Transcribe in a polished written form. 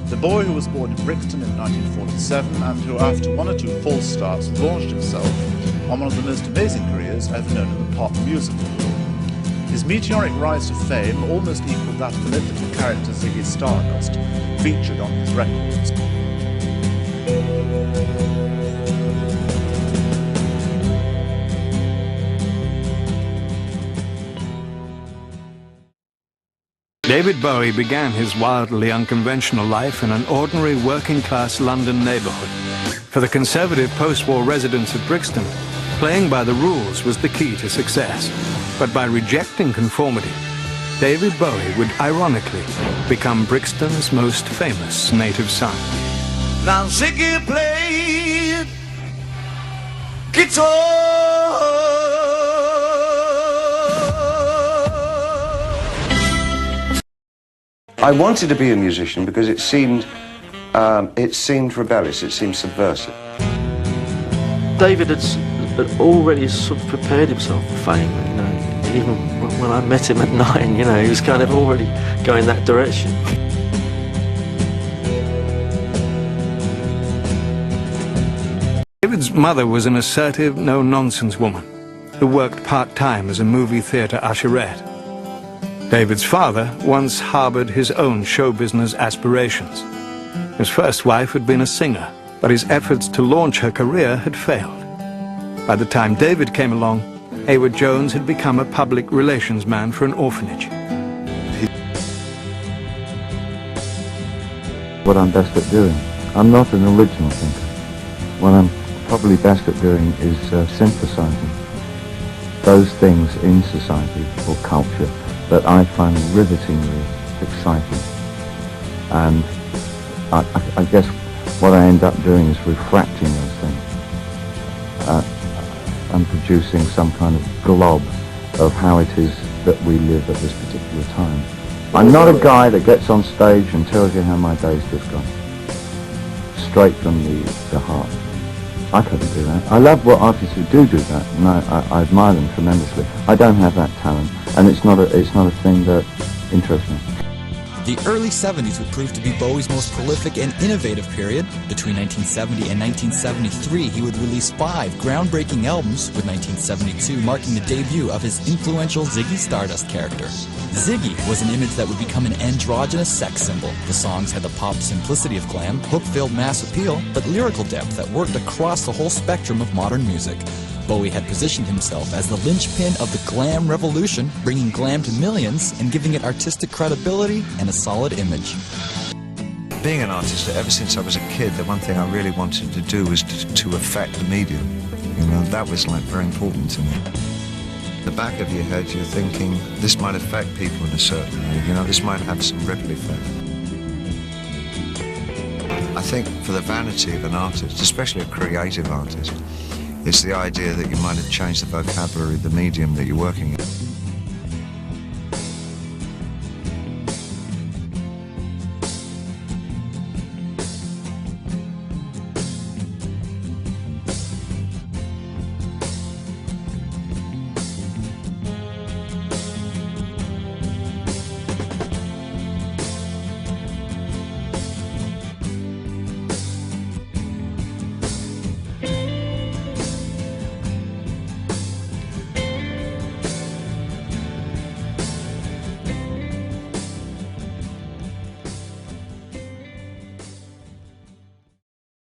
The boy who was born in Brixton in 1947 and who, after one or two false starts, launched himself on one of the most amazing careers ever known in the pop music world. His meteoric rise to fame almost equaled that of the mythical character Ziggy Stardust, featured on his records. David Bowie began his wildly unconventional life in an ordinary working-class London neighbourhood. For the conservative post-war residents of Brixton, playing by the rules was the key to success. But by rejecting conformity, David Bowie would ironically become Brixton's most famous native son. Now Ziggy played guitar. I wanted to be a musician because it seemed rebellious, it seemed subversive. David had already sort of prepared himself for fame, you know. Even when I met him at 9, you know, he was kind of already going that direction. David's mother was an assertive, no-nonsense woman who worked part-time as a movie theatre usherette. David's father once harbored his own show business aspirations. His first wife had been a singer, but his efforts to launch her career had failed. By the time David came along, Hayward Jones had become a public relations man for an orphanage. What I'm best at doing. I'm not an original thinker. What I'm probably best at doing is synthesizing those things in society or culture that I find rivetingly exciting. And I guess what I end up doing is refracting those things and producing some kind of glob of how it is that we live at this particular time. I'm not a guy that gets on stage and tells you how my day's just gone. Straight from the heart. I couldn't do that. I love what artists who do that, and I admire them tremendously. I don't have that talent, and it's not a thing that interests me. The early 70s would prove to be Bowie's most prolific and innovative period. Between 1970 and 1973, he would release 5 groundbreaking albums, with 1972 marking the debut of his influential Ziggy Stardust character. Ziggy was an image that would become an androgynous sex symbol. The songs had the pop simplicity of glam, hook-filled mass appeal, but lyrical depth that worked across the whole spectrum of modern music. Bowie had positioned himself as the linchpin of the glam revolution, bringing glam to millions and giving it artistic credibility and a solid image. Being an artist, ever since I was a kid, the one thing I really wanted to do was to affect the medium. You know, that was like very important to me. In the back of your head, you're thinking, this might affect people in a certain way, you know, this might have some ripple effect. I think for the vanity of an artist, especially a creative artist, it's the idea that you might have changed the vocabulary of the medium that you're working in.